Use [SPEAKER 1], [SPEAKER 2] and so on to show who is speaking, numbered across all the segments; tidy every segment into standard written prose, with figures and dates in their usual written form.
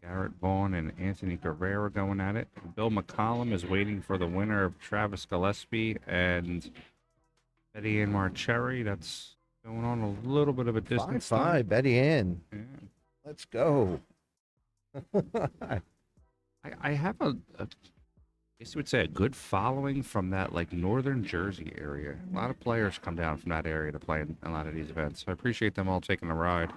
[SPEAKER 1] Garrett Vaughn and Anthony Guerrero going at it. Bill McCollum is waiting for the winner of Travis Gillespie and Betty Ann Marcheri. That's going on a little bit of a distance.
[SPEAKER 2] 5-5, Betty Ann.
[SPEAKER 1] Yeah.
[SPEAKER 2] Let's go.
[SPEAKER 1] I have I guess you would say a good following from that like northern Jersey area. A lot of players come down from that area to play in a lot of these events. So I appreciate them all taking a ride.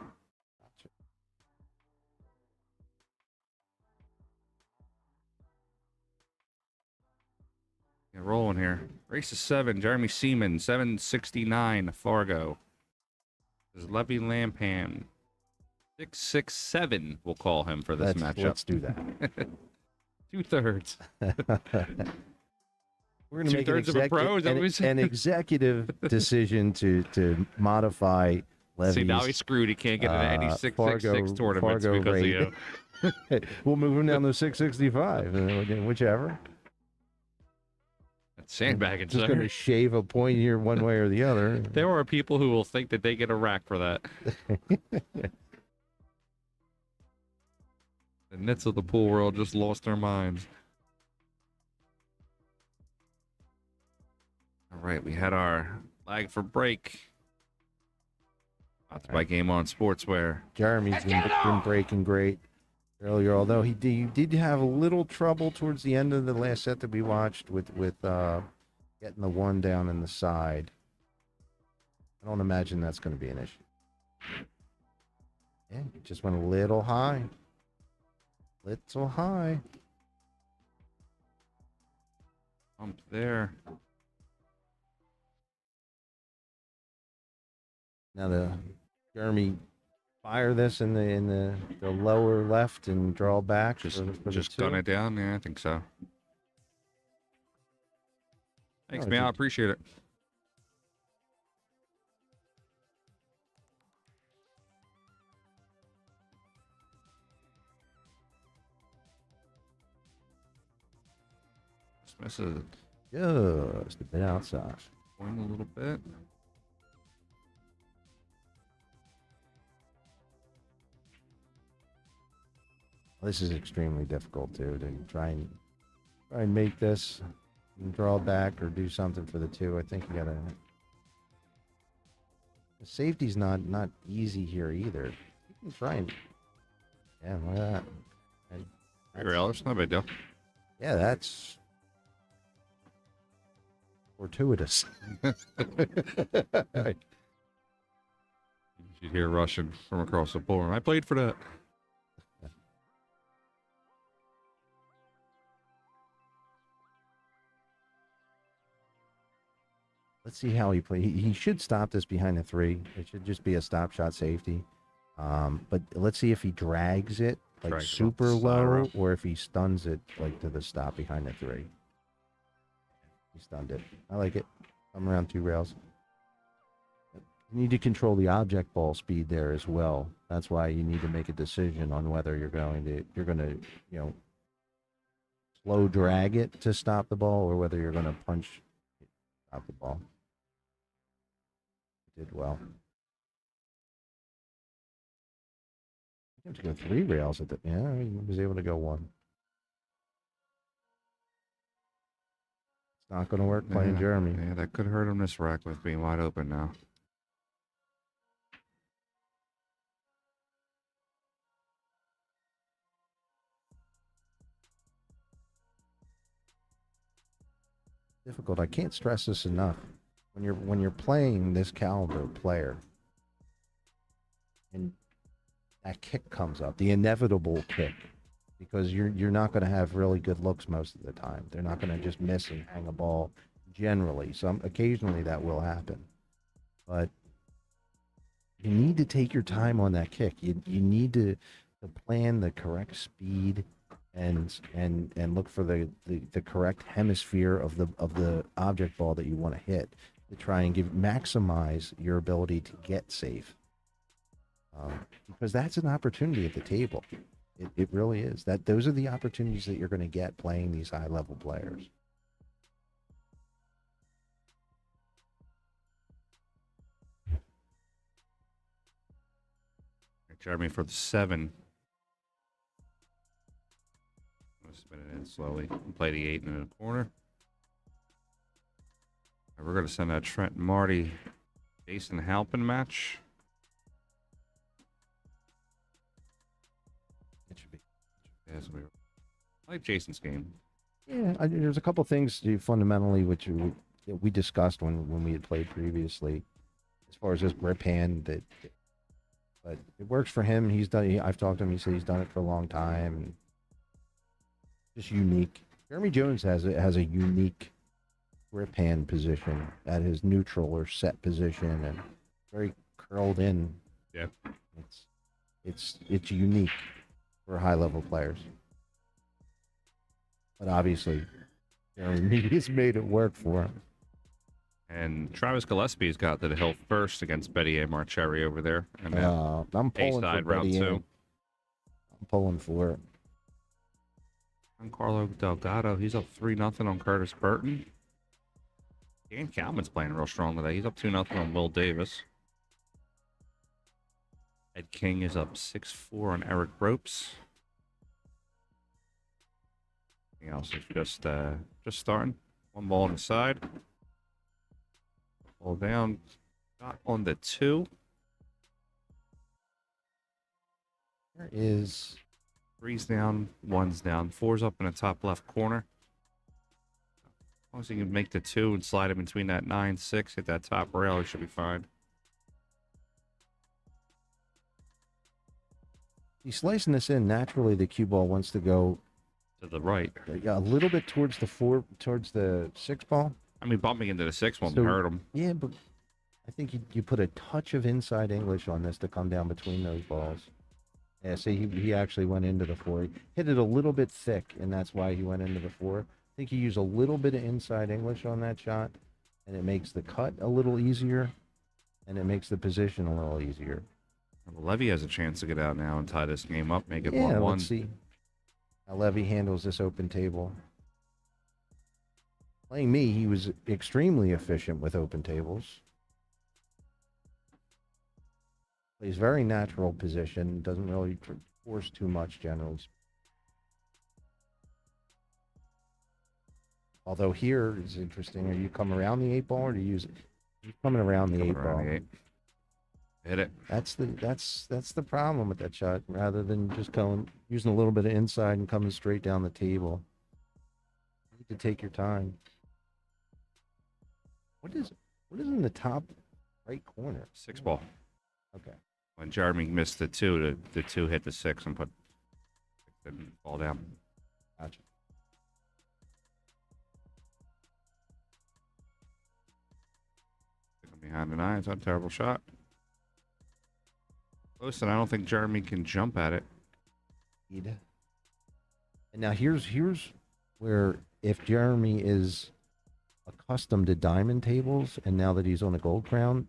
[SPEAKER 1] Yeah, rolling here. Race is 7. Jeremy Seaman, 769, Fargo. This is Levi Lampaan. 667, we'll call him for this matchup.
[SPEAKER 2] Let's do that.
[SPEAKER 1] 2/3.
[SPEAKER 2] We're going to make an executive decision to modify Levy's.
[SPEAKER 1] See, now he's screwed. He can't get into any 666 tournaments
[SPEAKER 2] Fargo
[SPEAKER 1] because
[SPEAKER 2] rate.
[SPEAKER 1] of you.
[SPEAKER 2] We'll move him down to 665, whichever.
[SPEAKER 1] That's sandbagging,
[SPEAKER 2] Just
[SPEAKER 1] sir.
[SPEAKER 2] going to shave a point here one way or the other.
[SPEAKER 1] There are people who will think that they get a rack for that. The nits of the pool world just lost their minds. All right, we had our lag for break. About to buy Game On Sportswear.
[SPEAKER 2] Jeremy's been breaking great earlier, although he did have a little trouble towards the end of the last set that we watched with getting the one down in the side. I don't imagine that's going to be an issue. Yeah, just went a little high. Little high.
[SPEAKER 1] Pump there.
[SPEAKER 2] Now Jeremy fire this in the lower left and draw back.
[SPEAKER 1] Just gun it down. Yeah, I think so. Thanks, man. I appreciate it. Just misses it.
[SPEAKER 2] Just a bit outside.
[SPEAKER 1] Point a little bit.
[SPEAKER 2] This is extremely difficult too to try and make this and draw back or do something for the two. I think you gotta. The safety's not easy here either. You can try and look at that.
[SPEAKER 1] $3, not a big deal.
[SPEAKER 2] Yeah, that's fortuitous.
[SPEAKER 1] You should hear Russian from across the board. I played for that.
[SPEAKER 2] Let's see how he plays. He should stop this behind the 3. It should just be a stop shot safety. But let's see if he drags it like super low or if he stuns it like to the stop behind the 3. He stunned it. I like it. I'm around 2 rails. You need to control the object ball speed there as well. That's why you need to make a decision on whether you're going to slow drag it to stop the ball or whether you're going to punch stop the ball. Did well. You have to go 3 rails at the. Yeah, he was able to go 1. It's not going to work playing Jeremy.
[SPEAKER 1] Yeah, that could hurt him this rack with being wide open now.
[SPEAKER 2] Difficult. I can't stress this enough. When you're playing this caliber player, and that kick comes up, the inevitable kick, because you're not going to have really good looks most of the time. They're not going to just miss and hang a ball generally. Occasionally that will happen, but you need to take your time on that kick. You need to plan the correct speed and look for the correct hemisphere of the object ball that you want to hit to try and maximize your ability to get safe. Because that's an opportunity at the table. It really is. Those are the opportunities that you're going to get playing these high level players.
[SPEAKER 1] Jeremy for the 7. slowly. Play the 8 in the corner. We're going to send out Trent and Marty Jason Halpin match.
[SPEAKER 2] It should be.
[SPEAKER 1] Yes, I like Jason's game.
[SPEAKER 2] Yeah, there's a couple things fundamentally which we discussed when we had played previously, as far as his grip hand. But it works for him. I've talked to him. He said he's done it for a long time. And just unique. Jeremy Jones has a unique grip hand position at his neutral or set position, and very curled in.
[SPEAKER 1] Yeah,
[SPEAKER 2] it's unique for high level players. But obviously, Jeremy has made it work for him.
[SPEAKER 1] And Travis Gillespie's got to the hill first against Betty A. Marcheri over there. And
[SPEAKER 2] I'm pulling for
[SPEAKER 1] round
[SPEAKER 2] Betty
[SPEAKER 1] 2.
[SPEAKER 2] I'm pulling for it.
[SPEAKER 1] Giancarlo Delgado, he's up 3-0 on Curtis Burton. Dan Kalman's playing real strong today. He's up 2-0 on Will Davis. Ed King is up 6-4 on Eric Ropes. Anything else is just starting. One ball on the side. Ball down. Got on the 2.
[SPEAKER 2] There is
[SPEAKER 1] 3's down, 1's down. 4's up in the top left corner. As long as he can make the 2 and slide it between that 9-6, hit that top rail, he should be fine.
[SPEAKER 2] he's slicing this in. Naturally, the cue ball wants to go
[SPEAKER 1] To the right.
[SPEAKER 2] a little bit towards the 6 ball.
[SPEAKER 1] I mean, bumping into the 6 won't
[SPEAKER 2] So-
[SPEAKER 1] hurt him.
[SPEAKER 2] Yeah, but I think you put a touch of inside English on this to come down between those balls. Yeah, see, he actually went into the 4. He hit it a little bit thick, and that's why he went into the 4. I think he used a little bit of inside English on that shot, and it makes the cut a little easier, and it makes the position a little easier.
[SPEAKER 1] Well, Levy has a chance to get out now and tie this game up, make it 1-1.
[SPEAKER 2] Yeah, let's see how Levy handles this open table. Playing me, he was extremely efficient with open tables. Plays very natural position, doesn't really force too much generally. Although here is interesting. Are you coming around the 8 ball or do you use it? You're coming around the 8 ball.
[SPEAKER 1] Hit it.
[SPEAKER 2] That's the problem with that shot. Rather than just using a little bit of inside and coming straight down the table, you need to take your time. What is in the top right corner?
[SPEAKER 1] 6 ball.
[SPEAKER 2] Okay.
[SPEAKER 1] When Jeremy missed the 2, the 2 hit the 6 and didn't fall down.
[SPEAKER 2] Gotcha.
[SPEAKER 1] Behind the 9, it's not a terrible shot. Close, and I don't think Jeremy can jump at it.
[SPEAKER 2] And now here's where, if Jeremy is accustomed to diamond tables and now that he's on a gold crown,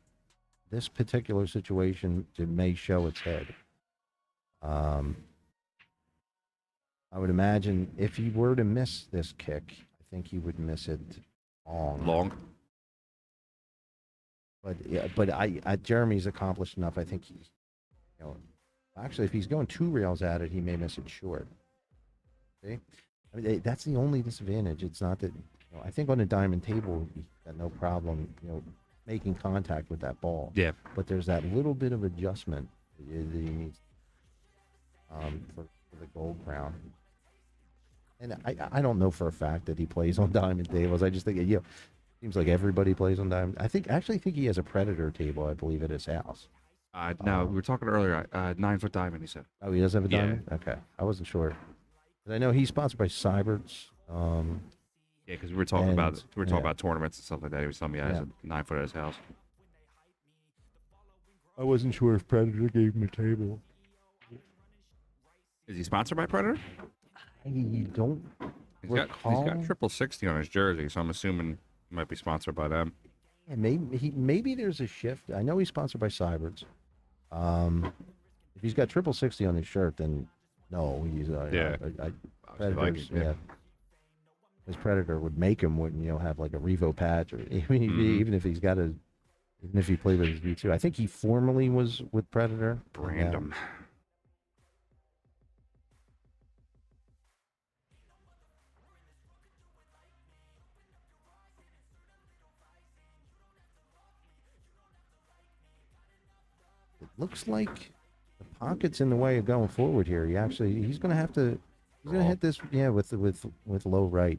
[SPEAKER 2] this particular situation, it may show its head. I would imagine if he were to miss this kick, I think he would miss it long. But Jeremy's accomplished enough. I think he's, actually, if he's going 2 rails at it, he may miss it short. See, I mean, that's the only disadvantage. It's not that, I think on a diamond table, he's got no problem, making contact with that ball.
[SPEAKER 1] Yeah.
[SPEAKER 2] But there's that little bit of adjustment that he needs for the gold crown. And I don't know for a fact that he plays on diamond tables. I just think, seems like everybody plays on diamond. I actually think he has a Predator table, I believe, at his house.
[SPEAKER 1] No, we were talking earlier. 9-foot diamond, he said.
[SPEAKER 2] Oh, he does have a diamond? Yeah. Okay. I wasn't sure. But I know he's sponsored by Cyberts.
[SPEAKER 1] Yeah, because we were talking about tournaments and stuff like that. He was telling me he has a 9-foot at his house.
[SPEAKER 2] I wasn't sure if Predator gave him a table.
[SPEAKER 1] Is he sponsored by Predator?
[SPEAKER 2] I don't recall.
[SPEAKER 1] He's got triple 60 on his jersey, so I'm assuming he might be sponsored by them.
[SPEAKER 2] Yeah, maybe there's a shift. I know he's sponsored by Cyberts. If he's got triple 60 on his shirt, then no, he's Predators. Yeah. His Predator would make him, have like a Revo patch, or even if he's got even if he played with his V2. I think he formerly was with Predator.
[SPEAKER 1] Brand him.
[SPEAKER 2] Looks like the pocket's in the way of going forward here. He's going to have to, he's going to hit this, yeah, with low right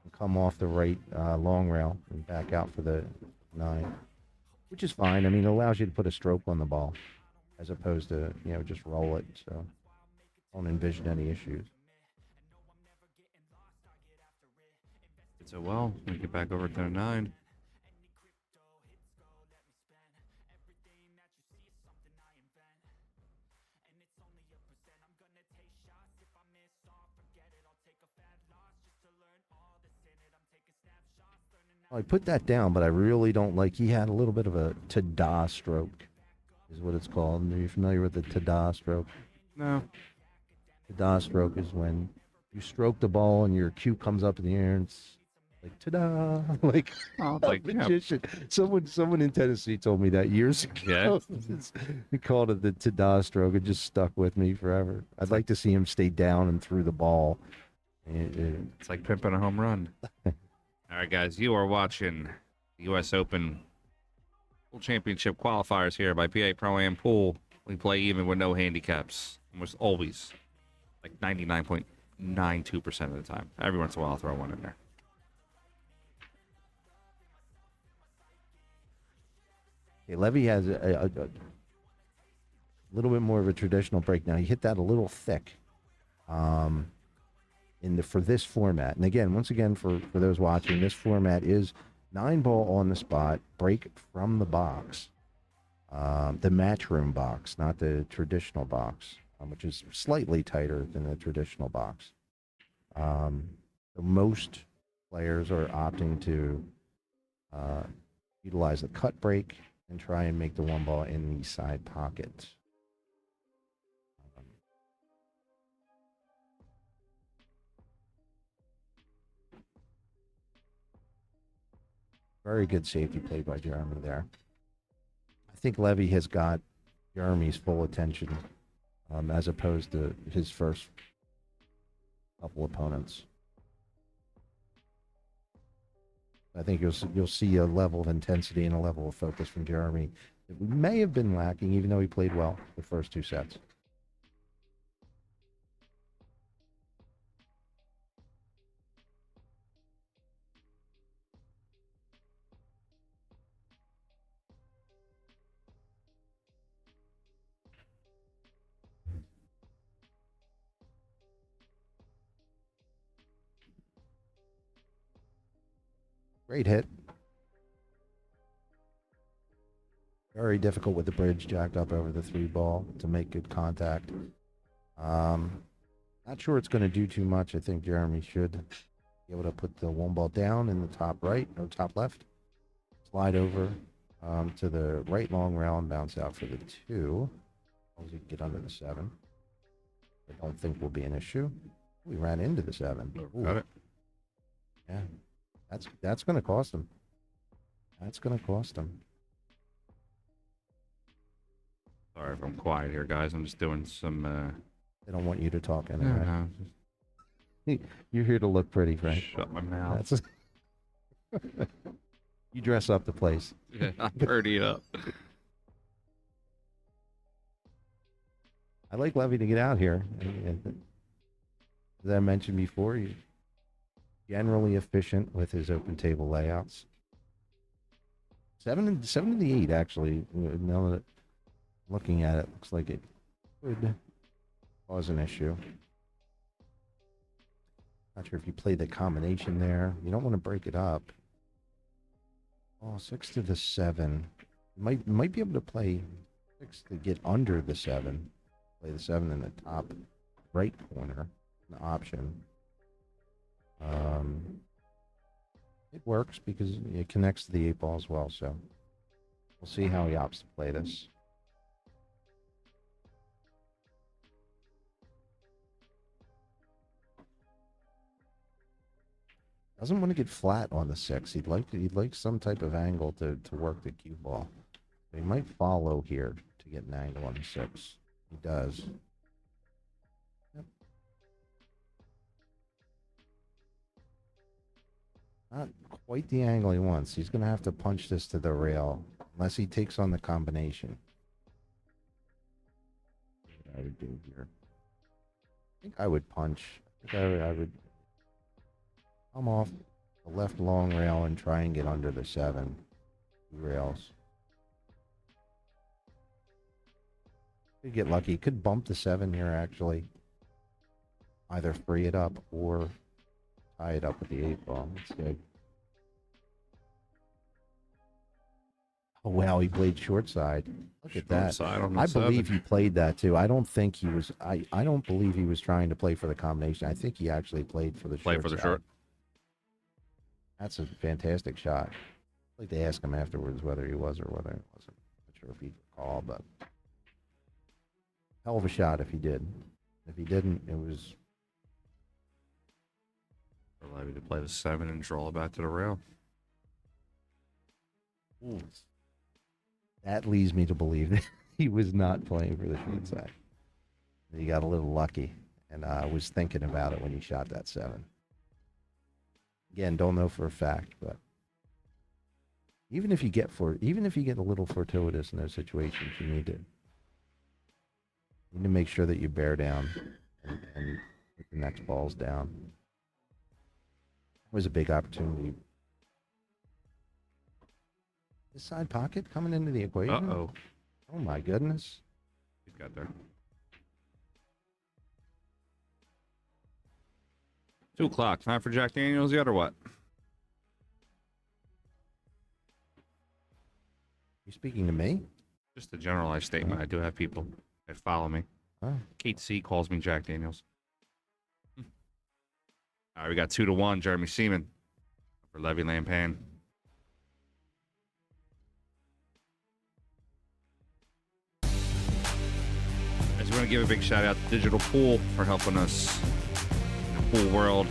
[SPEAKER 2] and come off the right long rail and back out for the 9, which is fine. I mean, it allows you to put a stroke on the ball as opposed to, just roll it. So I don't envision any issues.
[SPEAKER 1] So well, we get back over to the 9.
[SPEAKER 2] I put that down, but I really don't like. He had a little bit of a tada stroke, is what it's called. Are you familiar with the tada stroke?
[SPEAKER 1] No.
[SPEAKER 2] Tada stroke is when you stroke the ball and your cue comes up in the air and it's like ta-da, like
[SPEAKER 1] Oh,
[SPEAKER 2] a magician. Someone in Tennessee told me that years ago.
[SPEAKER 1] Yeah.
[SPEAKER 2] He called it the tada stroke. It just stuck with me forever. I'd like to see him stay down and through the ball.
[SPEAKER 1] It's like pimping a home run. All right, guys, you are watching the U.S. Open World Championship qualifiers here by PA Pro-Am Pool. We play even with no handicaps. Almost always. Like 99.92% of the time. Every once in a while, I'll throw one in there.
[SPEAKER 2] Okay, Levy has a little bit more of a traditional break now. He hit that a little thick. For this format, and again, once again, for those watching, this format is 9-ball on the spot, break from the box, the Matchroom box, not the traditional box, which is slightly tighter than the traditional box. So most players are opting to utilize the cut break and try and make the 1-ball in the side pocket. Very good safety play by Jeremy there. I think Levy has got Jeremy's full attention as opposed to his first couple opponents. I think you'll see a level of intensity and a level of focus from Jeremy that may have been lacking, even though he played well the first 2 sets. Great hit. Very difficult with the bridge jacked up over the 3-ball to make good contact. Not sure it's going to do too much. I think Jeremy should be able to put the 1-ball down in the top right or top left. Slide over to the right long rail and bounce out for the 2. As long as he can get under the 7. I don't think will be an issue. We ran into the 7.
[SPEAKER 1] Got it.
[SPEAKER 2] Yeah. That's going to cost him. That's going to cost him.
[SPEAKER 1] Sorry if I'm quiet here, guys. I'm just doing some...
[SPEAKER 2] They don't want you to talk anyway.
[SPEAKER 1] No.
[SPEAKER 2] You're here to look pretty, Frank.
[SPEAKER 1] Shut my mouth.
[SPEAKER 2] You dress up the place.
[SPEAKER 1] Yeah, I'm pretty up.
[SPEAKER 2] I like Levy to get out here. As I mentioned before, he's generally efficient with his open table layouts. 7 to the 8, actually. Now that looking at it, looks like it could cause an issue. Not sure if you play the combination there. You don't want to break it up. Oh, 6 to the 7. Might be able to play 6 to get under the 7. Play the 7 in the top right corner. An option. It works because it connects to the 8-ball as well, so we'll see how he opts to play this. Doesn't want to get flat on the 6. He'd like some type of angle to work the cue ball. He might follow here to get an angle on the 6. He does. Yep. Not quite the angle he wants. He's going to have to punch this to the rail unless he takes on the combination. I would do here. I think I would punch. I would come off the left long rail and try and get under the 7 rails. Could get lucky. Could bump the 7 here, actually. Either free it up or tie it up with the 8 ball. That's good. Oh, wow, he played short side. Look at that.
[SPEAKER 1] Side on the
[SPEAKER 2] I believe
[SPEAKER 1] 7.
[SPEAKER 2] he played that, too. I don't think he was... I don't believe he was trying to play for the combination. I think he actually played for the short side.
[SPEAKER 1] Short.
[SPEAKER 2] That's a fantastic shot. I'd like to ask him afterwards whether he was or whether he wasn't. Not sure if he'd recall, but... Hell of a shot if he did. If he didn't, it was...
[SPEAKER 1] Allow you to play the 7 and draw it back to the rail.
[SPEAKER 2] Ooh. That leads me to believe that he was not playing for the short side. He got a little lucky, and I was thinking about it when he shot that 7. Again, don't know for a fact, but even if you get a little fortuitous in those situations, you need to make sure that you bear down and put the next balls down. It was a big opportunity. This side pocket coming into the equation.
[SPEAKER 1] Uh-oh.
[SPEAKER 2] Oh my goodness.
[SPEAKER 1] He's got there. 2 o'clock. Time for Jack Daniels yet or what?
[SPEAKER 2] You speaking to me?
[SPEAKER 1] Just a generalized statement. I do have people that follow me.
[SPEAKER 2] Oh.
[SPEAKER 1] Kate C calls me Jack Daniels. All right, we got 2-1. Jeremy Seaman for Levi Lampaan. I just want to give a big shout out to Digital Pool for helping us in the pool world.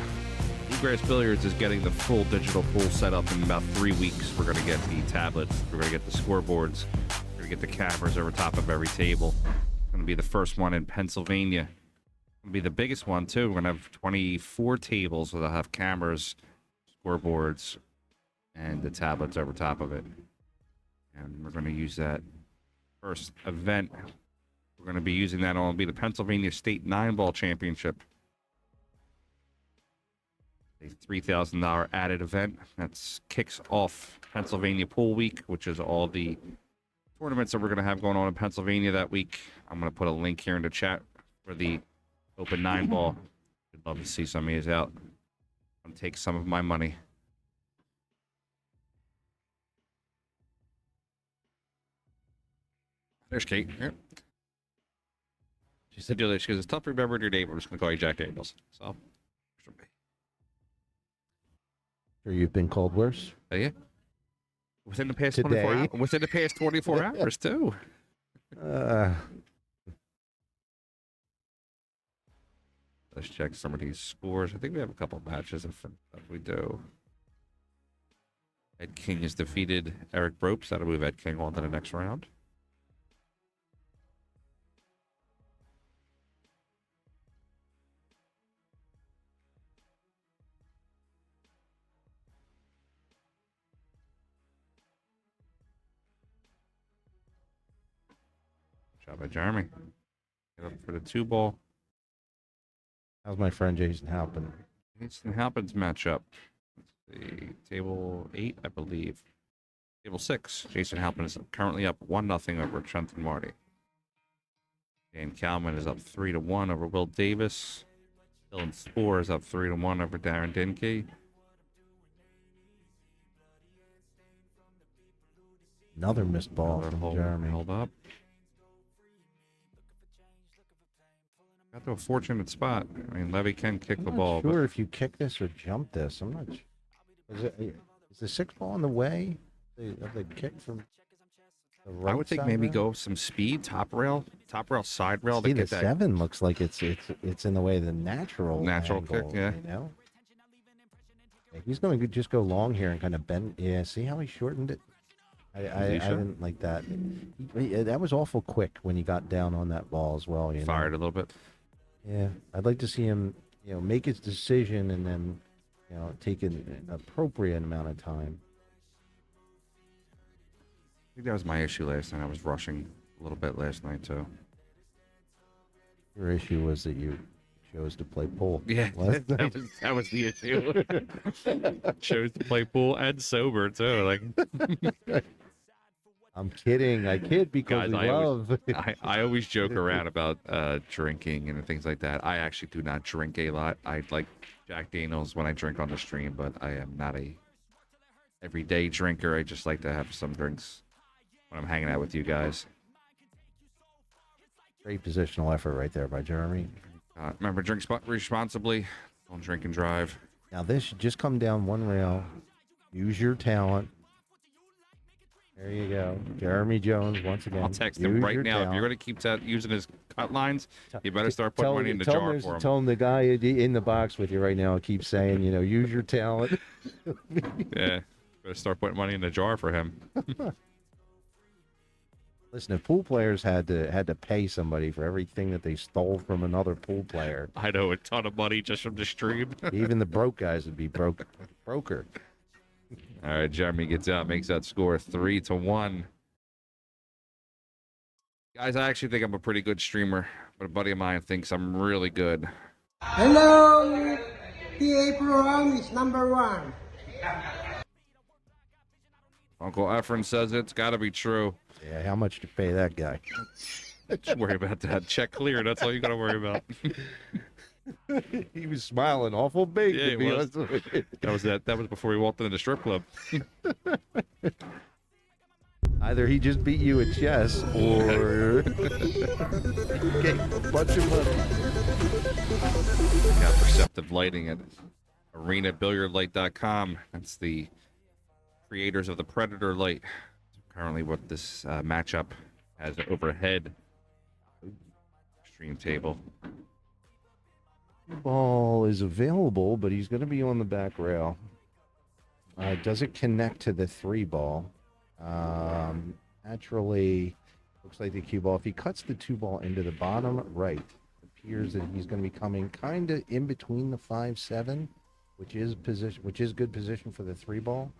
[SPEAKER 1] Bluegrass Billiards is getting the full digital pool set up in about 3 weeks. We're going to get the tablets. We're going to get the scoreboards. We're going to get the cameras over top of every table. It's going to be the first one in Pennsylvania. It's going to be the biggest one, too. We're going to have 24 tables that'll have cameras, scoreboards, and the tablets over top of it. And we're going to use that first event. We're going to be using that on the Pennsylvania State 9-Ball Championship. A $3,000 added event that kicks off Pennsylvania Pool Week, which is all the tournaments that we're going to have going on in Pennsylvania that week. I'm going to put a link here in the chat for the Open 9-Ball. I'd love to see some of these out. I'm take some of my money. There's Kate. Yep. She said, she goes, it's tough to remember your name. I'm just going to call you Jack Daniels. So,
[SPEAKER 2] Sure, you've been called worse.
[SPEAKER 1] Oh, yeah. Within the past
[SPEAKER 2] Today.
[SPEAKER 1] 24 hours. Within the past 24 hours, too. Let's check some of these scores. I think we have a couple matches if we do. Ed King has defeated Eric Bropes. That'll move Ed King on to the next round. Shot by Jeremy. Get up for the 2-ball.
[SPEAKER 2] How's my friend Jason Halpin?
[SPEAKER 1] Jason Halpin's matchup. Let's see. Table 8, I believe. Table 6. Jason Halpin is currently up 1-0 over Trenton Marty. Dan Kalman is up 3-1 over Will Davis. Dylan Spoor is up 3-1 over Darren Dinke.
[SPEAKER 2] Another missed ball
[SPEAKER 1] Another
[SPEAKER 2] from Jeremy.
[SPEAKER 1] Hold up. Got to a fortunate spot. I mean, Levy can kick the ball.
[SPEAKER 2] I'm not sure if you kick this or jump this. I'm not sure. Is the 6 ball in the way of the kick from the right
[SPEAKER 1] I would think
[SPEAKER 2] side
[SPEAKER 1] maybe
[SPEAKER 2] rail?
[SPEAKER 1] go some speed, top rail, side rail.
[SPEAKER 2] See,
[SPEAKER 1] to
[SPEAKER 2] the
[SPEAKER 1] get that
[SPEAKER 2] 7 looks like it's in the way of the natural
[SPEAKER 1] Natural
[SPEAKER 2] angle,
[SPEAKER 1] kick, yeah.
[SPEAKER 2] You know? Yeah, he's going to just go long here and kind of bend. Yeah, see how he shortened it? I didn't like that. That was awful quick when he got down on that ball as well. You
[SPEAKER 1] fired
[SPEAKER 2] know?
[SPEAKER 1] a little bit.
[SPEAKER 2] Yeah, I'd like to see him, make his decision and then, take an appropriate amount of time.
[SPEAKER 1] I think that was my issue last night. I was rushing a little bit last night, too.
[SPEAKER 2] Your issue was that you chose to play pool.
[SPEAKER 1] Yeah,
[SPEAKER 2] last night.
[SPEAKER 1] that was the issue. Chose to play pool and sober too. Like,
[SPEAKER 2] I'm kidding. I kid because
[SPEAKER 1] guys,
[SPEAKER 2] we love.
[SPEAKER 1] I always joke around about drinking and things like that. I actually do not drink a lot. I like Jack Daniels when I drink on the stream, but I am not a everyday drinker. I just like to have some drinks when I'm hanging out with you guys.
[SPEAKER 2] Great positional effort right there by Jeremy.
[SPEAKER 1] Remember, drink responsibly. Don't drink and drive.
[SPEAKER 2] Now this should just come down one rail. Use your talent. There you go. Jeremy Jones, once again.
[SPEAKER 1] I'll text him right now. If you're going to keep using his cut lines, you better start putting money in the jar for him.
[SPEAKER 2] Tell him the guy in the box with you right now keeps saying, use your talent.
[SPEAKER 1] Yeah. Better start putting money in the jar for him.
[SPEAKER 2] Listen, if pool players had to pay somebody for everything that they stole from another pool player,
[SPEAKER 1] I know a ton of money just from the stream.
[SPEAKER 2] even the broke guys would be broker.
[SPEAKER 1] All right, Jeremy gets out, makes that score 3-1. Guys, I actually think I'm a pretty good streamer, but a buddy of mine thinks I'm really good.
[SPEAKER 3] Hello, PA program is number 1.
[SPEAKER 1] Uncle Efren says it's got to be true.
[SPEAKER 2] Yeah, how much to pay that guy?
[SPEAKER 1] Don't worry about that. Check clear. That's all you got to worry about.
[SPEAKER 2] He was smiling awful big.
[SPEAKER 1] Yeah, he was. That was before he walked into the strip club.
[SPEAKER 2] Either he just beat you at chess or get a bunch of money.
[SPEAKER 1] Got perceptive lighting at arenabilliardlight.com. That's the creators of the Predator light. Currently what this matchup has overhead stream table.
[SPEAKER 2] Ball is available, but he's going to be on the back rail. Does it connect to the 3 ball? Naturally, looks like the cue ball. If he cuts the 2 ball into the bottom right, it appears that he's going to be coming kind of in between the 5-7, which is good position for the 3 ball.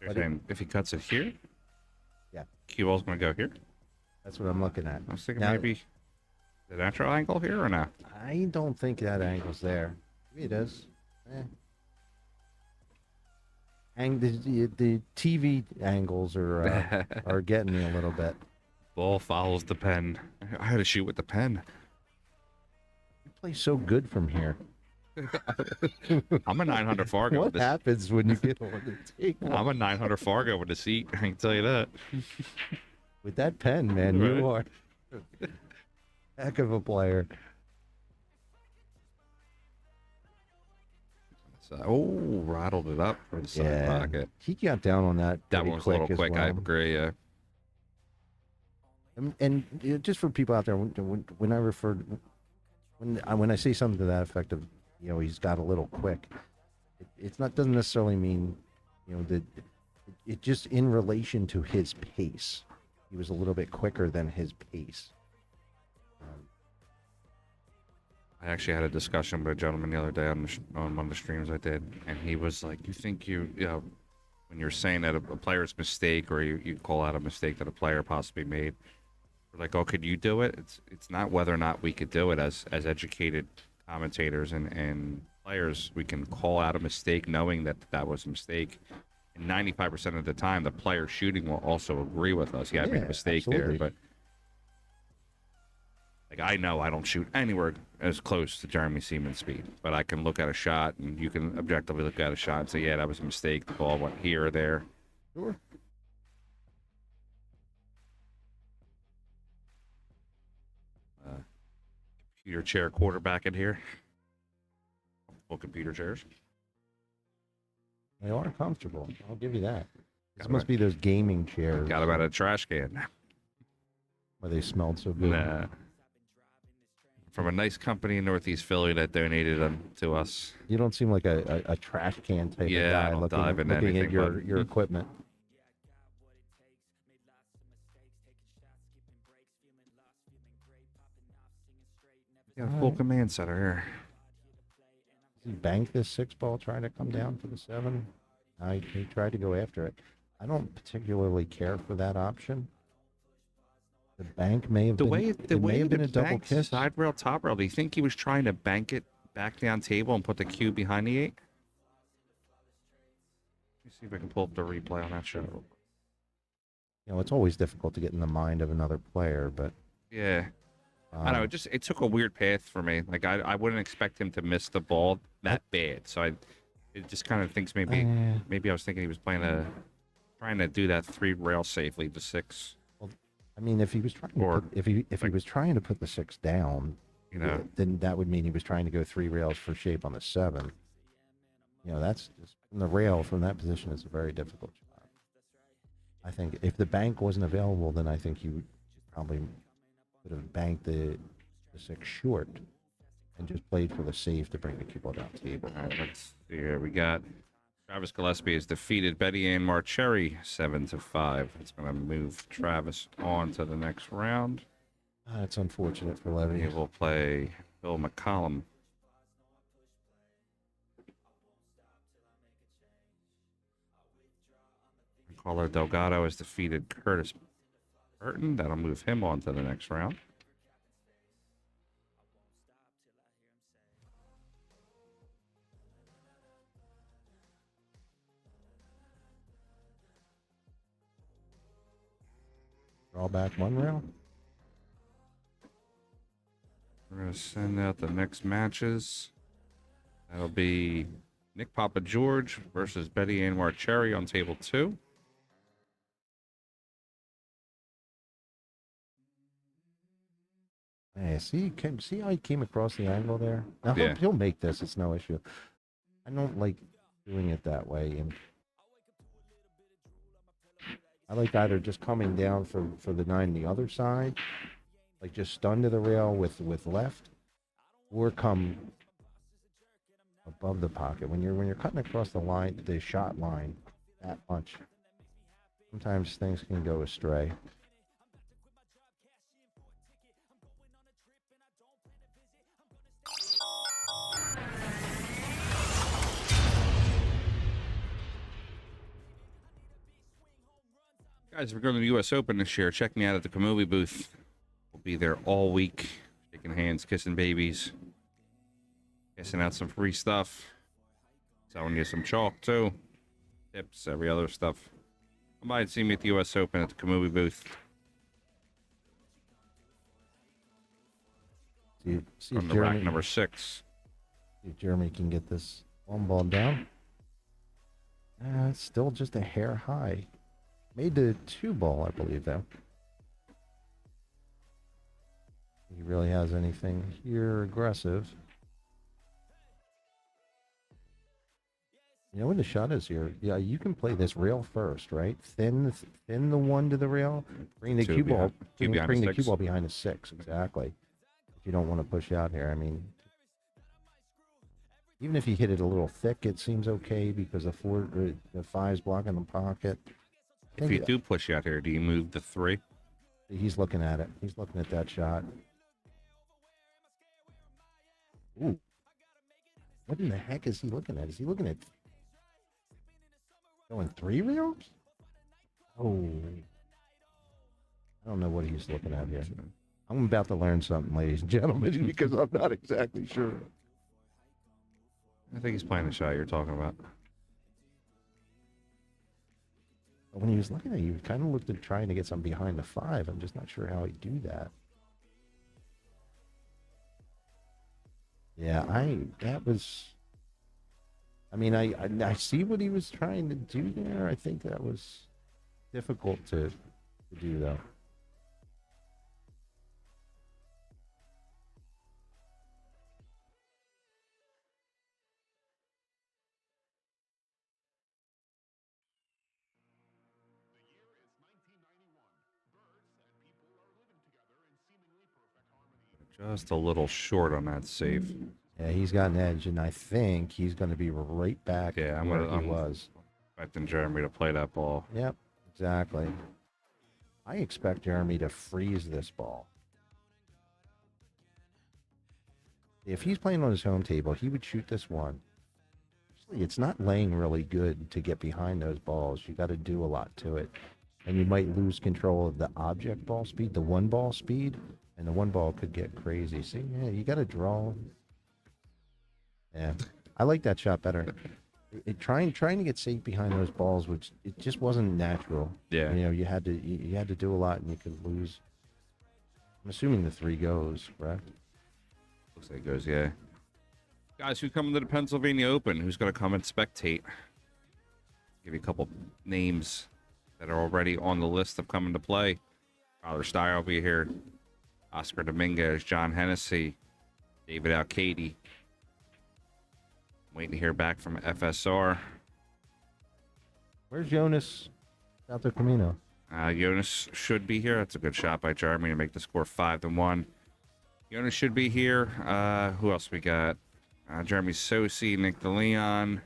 [SPEAKER 1] You're saying if he cuts it here?
[SPEAKER 2] Yeah.
[SPEAKER 1] Cue ball's going to go here?
[SPEAKER 2] That's what I'm looking at.
[SPEAKER 1] I was thinking
[SPEAKER 2] Now,
[SPEAKER 1] maybe the natural angle here or no?
[SPEAKER 2] I don't think that angle's there. Maybe it is. And the TV angles are getting me a little bit.
[SPEAKER 1] Ball follows the pen. I had to shoot with the pen.
[SPEAKER 2] You play so good from here.
[SPEAKER 1] I'm a 900 Fargo.
[SPEAKER 2] What happens when you get on the table?
[SPEAKER 1] I'm a 900 Fargo with the seat. I can tell you that.
[SPEAKER 2] With that pen, man,
[SPEAKER 1] Right.
[SPEAKER 2] you are heck of a player.
[SPEAKER 1] Rattled it up for the side pocket.
[SPEAKER 2] He got down on that.
[SPEAKER 1] That
[SPEAKER 2] pretty
[SPEAKER 1] one was a little
[SPEAKER 2] as
[SPEAKER 1] quick.
[SPEAKER 2] well.
[SPEAKER 1] I agree. Yeah.
[SPEAKER 2] And just for people out there, when I refer, when I say something to that effect of, he's got a little quick, it's not doesn't necessarily mean, that it just in relation to his pace, he was a little bit quicker than his pace.
[SPEAKER 1] I actually had a discussion with a gentleman the other day on one of the streams I did, and he was like, "You think when you're saying that a player's mistake, or you call out a mistake that a player possibly made, we're like, oh, could you do it? It's not whether or not we could do it as educated commentators and players. We can call out a mistake knowing that was a mistake. And 95% of the time, the player shooting will also agree with us. Yeah, I made a mistake
[SPEAKER 2] absolutely.
[SPEAKER 1] there, but I know I don't shoot anywhere as close to Jeremy Seaman's speed, but I can look at a shot, and you can objectively look at a shot and say, yeah, that was a mistake. The ball went here or there.
[SPEAKER 2] Sure.
[SPEAKER 1] Computer chair quarterback in here. Full computer chairs.
[SPEAKER 2] They are comfortable. I'll give you that. This must be those gaming chairs.
[SPEAKER 1] Got them out of a trash can.
[SPEAKER 2] Where they smelled so good.
[SPEAKER 1] Nah. From a nice company in Northeast Philly that donated them to us.
[SPEAKER 2] You don't seem like a trash can type of guy
[SPEAKER 1] I don't dive into
[SPEAKER 2] looking at
[SPEAKER 1] anything,
[SPEAKER 2] your equipment.
[SPEAKER 1] Got a full command center here.
[SPEAKER 2] He banked this 6 ball trying to come down to the 7. He tried to go after it. I don't particularly care for that option. The bank may have
[SPEAKER 1] The
[SPEAKER 2] been.
[SPEAKER 1] way
[SPEAKER 2] It may have been a double
[SPEAKER 1] banked
[SPEAKER 2] kick.
[SPEAKER 1] side rail, top rail. Do you think he was trying to bank it back down table and put the cue behind the 8? Let me see if I can pull up the replay on that shot.
[SPEAKER 2] You know, it's always difficult to get in the mind of another player, but
[SPEAKER 1] Yeah. I don't know. It took a weird path for me. Like I wouldn't expect him to miss the ball that bad. So it just kind of thinks maybe I was thinking he was trying to do that 3 rail safely to 6.
[SPEAKER 2] I mean, if he was trying to if he was trying to put the 6 down,
[SPEAKER 1] You know,
[SPEAKER 2] then that would mean he was trying to go 3 rails for shape on the 7. You know, that's just from the rail from that position is a very difficult shot. I think if the bank wasn't available, then I think he would probably would have banked the 6 short and just played for the safe to bring the cue ball down table.
[SPEAKER 1] all right, let's see here. We got Travis Gillespie has defeated Betty Ann Marcheri 7-5. It's going to move Travis on to the next round.
[SPEAKER 2] It's unfortunate for Levy.
[SPEAKER 1] He will play Bill McCollum. Caller Delgado has defeated Curtis Burton. That'll move him on to the next round.
[SPEAKER 2] Draw back 1 rail.
[SPEAKER 1] We're going to send out the next matches. That'll be Nick Papa George versus Betty Ann Marcheri on table 2.
[SPEAKER 2] Hey, see how he came across the angle there? Now he'll make this. It's no issue. I don't like doing it that way, and I like either just coming down for the 9 the other side, like just stun to the rail with left, or come above the pocket. When you're cutting across the line, the shot line, that much, sometimes things can go astray.
[SPEAKER 1] Guys, if we're going to the U.S. Open this year, check me out at the Kamui booth. We'll be there all week, shaking hands, kissing babies, kissing out some free stuff, selling you some chalk too, tips, every other stuff. Come by and see me at the U.S. Open at the Kamui booth.
[SPEAKER 2] See
[SPEAKER 1] From the rack number 6.
[SPEAKER 2] See if Jeremy can get this 1 ball down. It's still just a hair high. Made the 2 ball, I believe, though. He really has anything here aggressive. You know when the shot is here? Yeah, you can play this rail first, right? Thin the 1 to the rail. Bring the cue ball. Bring the cue ball behind the 6. Exactly. If you don't want to push out here, I mean, even if you hit it a little thick, it seems okay because the 5's blocking the pocket.
[SPEAKER 1] If you do push out here, do you move the 3?
[SPEAKER 2] He's looking at it. He's looking at that shot. Ooh. What in the heck is he looking at? Is he looking at going 3 rails? Oh. I don't know what he's looking at here. I'm about to learn something, ladies and gentlemen, because I'm not exactly sure.
[SPEAKER 1] I think he's playing the shot you're talking about.
[SPEAKER 2] When he was looking at you, he kind of looked at trying to get some behind the 5. I'm just not sure how he'd do that. Yeah, I see what he was trying to do there. I think that was difficult to do, though.
[SPEAKER 1] Just a little short on that save.
[SPEAKER 2] Yeah, he's got an edge, and I think he's going to be right back where he was.
[SPEAKER 1] Expecting Jeremy to play that ball.
[SPEAKER 2] Yep, exactly. I expect Jeremy to freeze this ball. If he's playing on his home table, he would shoot this one. Actually, it's not laying really good to get behind those balls. You got to do a lot to it. and you might lose control of the object ball speed, the one ball speed, and the one ball could get crazy. See, yeah, you got to draw. Yeah, I like that shot better. Trying to get safe behind those balls, which it just wasn't natural.
[SPEAKER 1] Yeah.
[SPEAKER 2] You know, you had to do a lot, and you could lose. I'm assuming the 3 goes, correct?
[SPEAKER 1] Looks like it goes, yeah. Guys, who's coming to the Pennsylvania Open? Who's going to come and spectate? Give you a couple names that are already on the list of coming to play. Tyler Steyer will be here. Oscar Dominguez, John Hennessy, David Alcady. Waiting to hear back from FSR.
[SPEAKER 2] Where's Jonas Santo Camino?
[SPEAKER 1] Jonas should be here. That's a good shot by Jeremy to make the score 5-1. Jonas should be here. Who else we got? Jeremy Sosi, Nick DeLeon.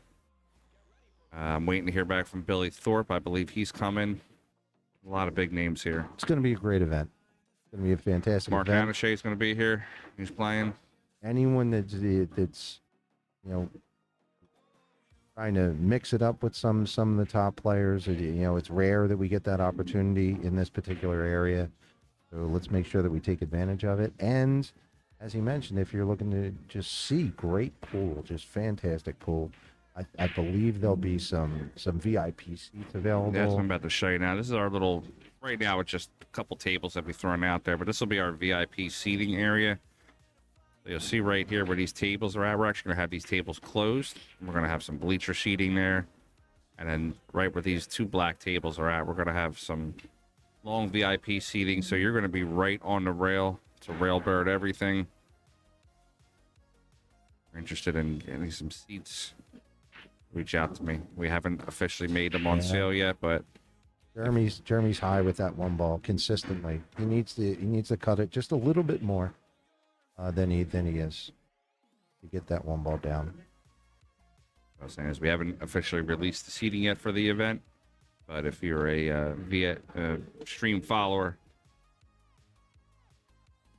[SPEAKER 1] I'm waiting to hear back from Billy Thorpe. I believe he's coming. A lot of big names here.
[SPEAKER 2] It's going to be a great event. It's going to be a fantastic
[SPEAKER 1] Mark
[SPEAKER 2] event.
[SPEAKER 1] Anashe is going to be here. He's playing.
[SPEAKER 2] Anyone that's you know, trying to mix it up with some of the top players. You know, it's rare that we get that opportunity in this particular area. So let's make sure that we take advantage of it. And as he mentioned, if you're looking to just see great pool, just fantastic pool, I believe there'll be some VIP seats available.
[SPEAKER 1] That's what I'm about to show you now. This is our little, right now it's just a couple tables that we've thrown out there, but this will be our VIP seating area. So you'll see right here where these tables are at. We're actually going to have these tables closed. We're going to have some bleacher seating there. And then right where these 2 black tables are at, we're going to have some long VIP seating. So you're going to be right on the rail. It's a railbird everything. If you're interested in getting some seats, reach out to me. We haven't officially made them on sale yet, but
[SPEAKER 2] Jeremy's high with that one ball consistently. He needs to cut it just a little bit more than he is to get that one ball down.
[SPEAKER 1] what I was saying is we haven't officially released the seating yet for the event, but if you're a via stream follower,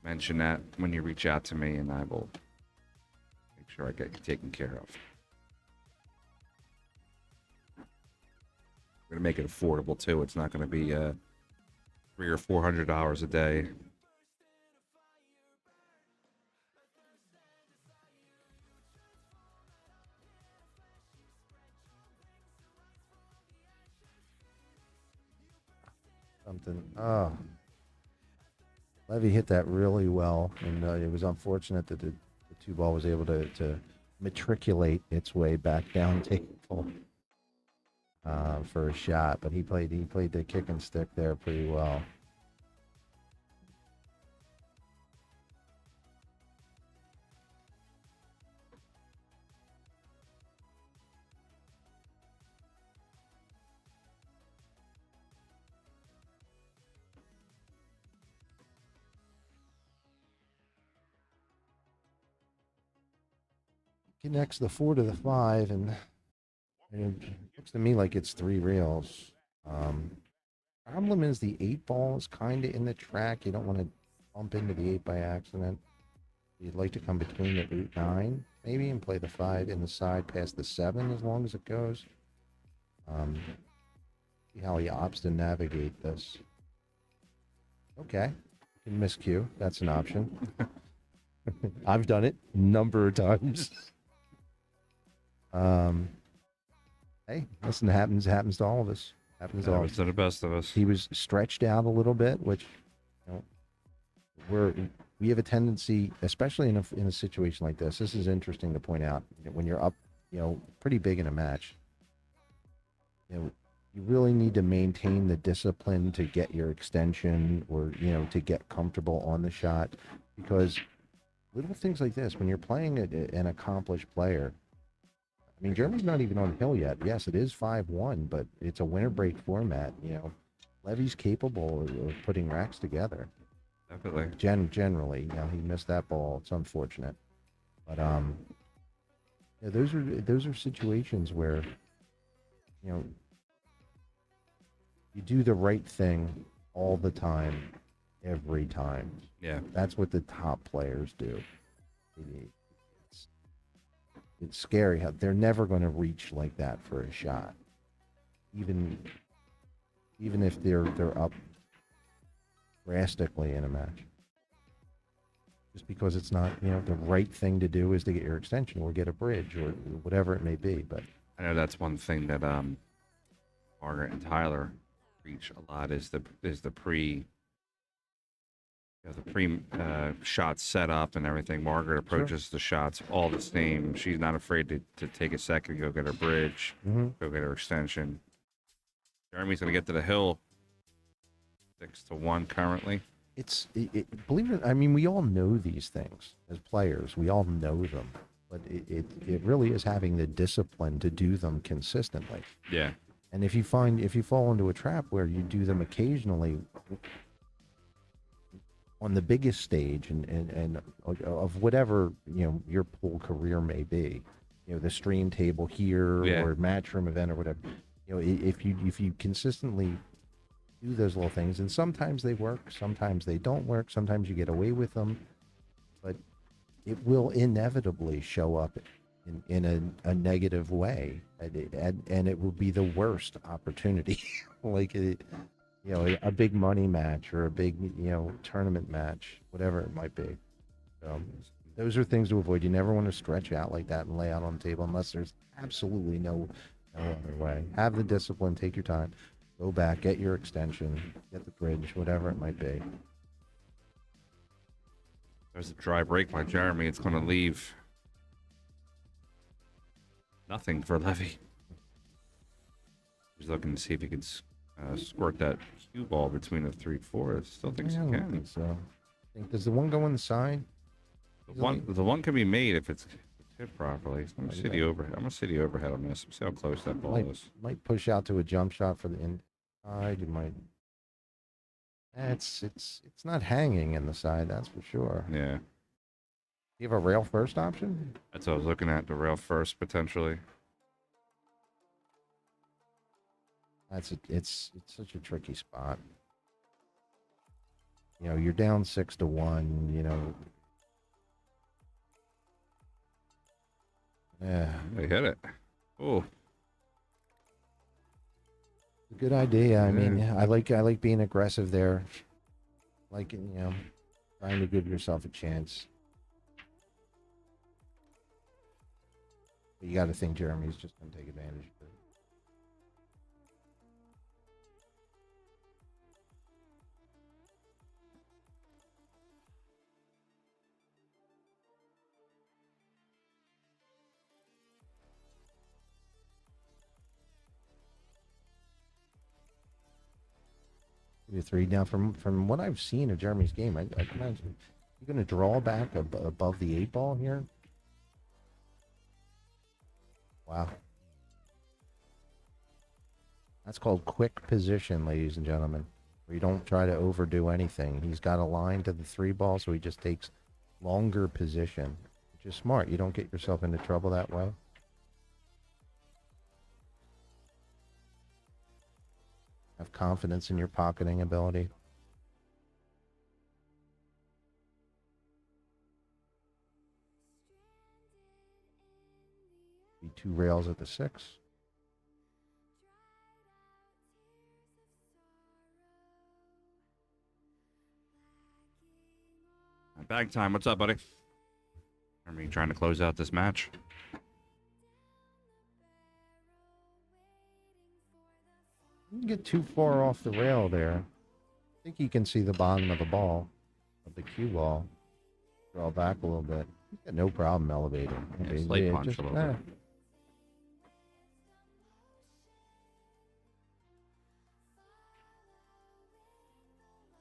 [SPEAKER 1] mention that when you reach out to me, and I will make sure I get you taken care of. We're gonna make it affordable too. It's not gonna be $300 or $400 a day.
[SPEAKER 2] Something. Oh, Levy hit that really well, and it was unfortunate that the 2 ball was able to matriculate its way back down table for a shot. But he played the kick and stick there pretty well. Connects the 4 to the 5, and it looks to me like it's 3 rails. Problem is the 8 ball is kind of in the track. You don't want to bump into the 8 by accident. You'd like to come between the 8, 9, maybe, and play the 5 in the side past the 7 as long as it goes. See how he opts to navigate this. Okay, you can miscue. That's an option. I've done it a number of times. Hey, listen, happens to all of us. Happens to all of us.
[SPEAKER 1] To the best of us.
[SPEAKER 2] He was stretched out a little bit, which, you know, we have a tendency, especially in a situation like this. This is interesting to point out. When you're up, you know, pretty big in a match, you know, you really need to maintain the discipline to get your extension, or, you know, to get comfortable on the shot, because little things like this, when you're playing an accomplished player. I mean, Germany's not even on the hill yet. Yes, it is 5-1, but it's a winner break format. You know, Levy's capable of putting racks together.
[SPEAKER 1] Definitely.
[SPEAKER 2] Generally, you know, he missed that ball. It's unfortunate, but yeah, those are situations where, you know, you do the right thing all the time, every time.
[SPEAKER 1] Yeah.
[SPEAKER 2] That's what the top players do. It's scary how they're never going to reach like that for a shot. Even even if they're up drastically in a match. Just because it's not, the right thing to do is to get your extension or get a bridge or whatever it may be. But
[SPEAKER 1] I know that's one thing that Margaret and Tyler preach a lot is the pre shot setup and everything. Margaret approaches the shots all the same. She's not afraid to take a second, go get her bridge, go get her extension. Jeremy's going to get to the hill 6-1 currently.
[SPEAKER 2] Believe it, I mean, we all know these things as players. We all know them, but it really is having the discipline to do them consistently.
[SPEAKER 1] Yeah.
[SPEAKER 2] And if you fall into a trap where you do them occasionally on the biggest stage and of whatever, your pool career may be, the stream table here or Matchroom event or whatever, if you consistently do those little things, and sometimes they work, sometimes they don't work, sometimes you get away with them, but it will inevitably show up in a negative way, and it will be the worst opportunity. Like a big money match or a big tournament match, whatever it might be. Those are things to avoid. You never want to stretch out like that and lay out on the table unless there's absolutely no other way. Have the discipline, take your time, go back, get your extension, get the bridge, whatever it might be.
[SPEAKER 1] There's a dry break by Jeremy. It's going to leave nothing for Levy. He's looking to see if he can squirt that cue ball between the 3-4. I still think he
[SPEAKER 2] I don't
[SPEAKER 1] can.
[SPEAKER 2] think so. Does the one go on the side?
[SPEAKER 1] The one can be made if it's hit properly. I'm gonna see the overhead. I'm gonna see the overhead on this. See how close that ball is.
[SPEAKER 2] Might push out to a jump shot for the inside. You might. It's not hanging in the side, that's for sure.
[SPEAKER 1] Yeah.
[SPEAKER 2] You have a rail first option?
[SPEAKER 1] That's what I was looking at. The rail first potentially.
[SPEAKER 2] It's such a tricky spot. You're down 6-1. Yeah,
[SPEAKER 1] They hit it. Oh.
[SPEAKER 2] good idea. I mean, I like being aggressive there. Like, trying to give yourself a chance. But you got to think Jeremy's just going to take advantage of it. Maybe a 3 now. From what I've seen of Jeremy's game, I can imagine you're going to draw back above the 8 ball here. Wow. That's called quick position, ladies and gentlemen. Where you don't try to overdo anything. He's got a line to the 3 ball, so he just takes longer position, which is smart. You don't get yourself into trouble that way. Have confidence in your pocketing ability. Be 2 rails at the 6.
[SPEAKER 1] Bag time. What's up, buddy? Are we trying to close out this match?
[SPEAKER 2] You get too far off the rail there. I think you can see the bottom of the ball, of the cue ball. Draw back a little bit. He's got no problem elevating.
[SPEAKER 1] Yeah, slight punch a little bit.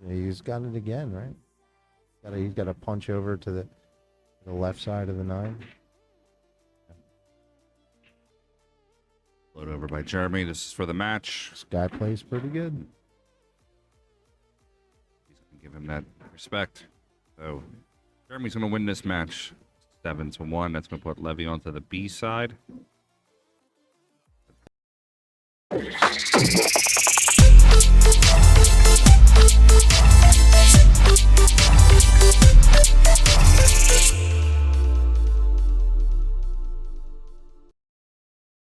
[SPEAKER 2] Yeah, he's got it again, right? He's got a punch over to the left side of the 9.
[SPEAKER 1] Load over by Jeremy. This is for the match.
[SPEAKER 2] This guy plays pretty good.
[SPEAKER 1] He's going to give him that respect. So Jeremy's going to win this match 7-1. That's going to put Levy onto the B side.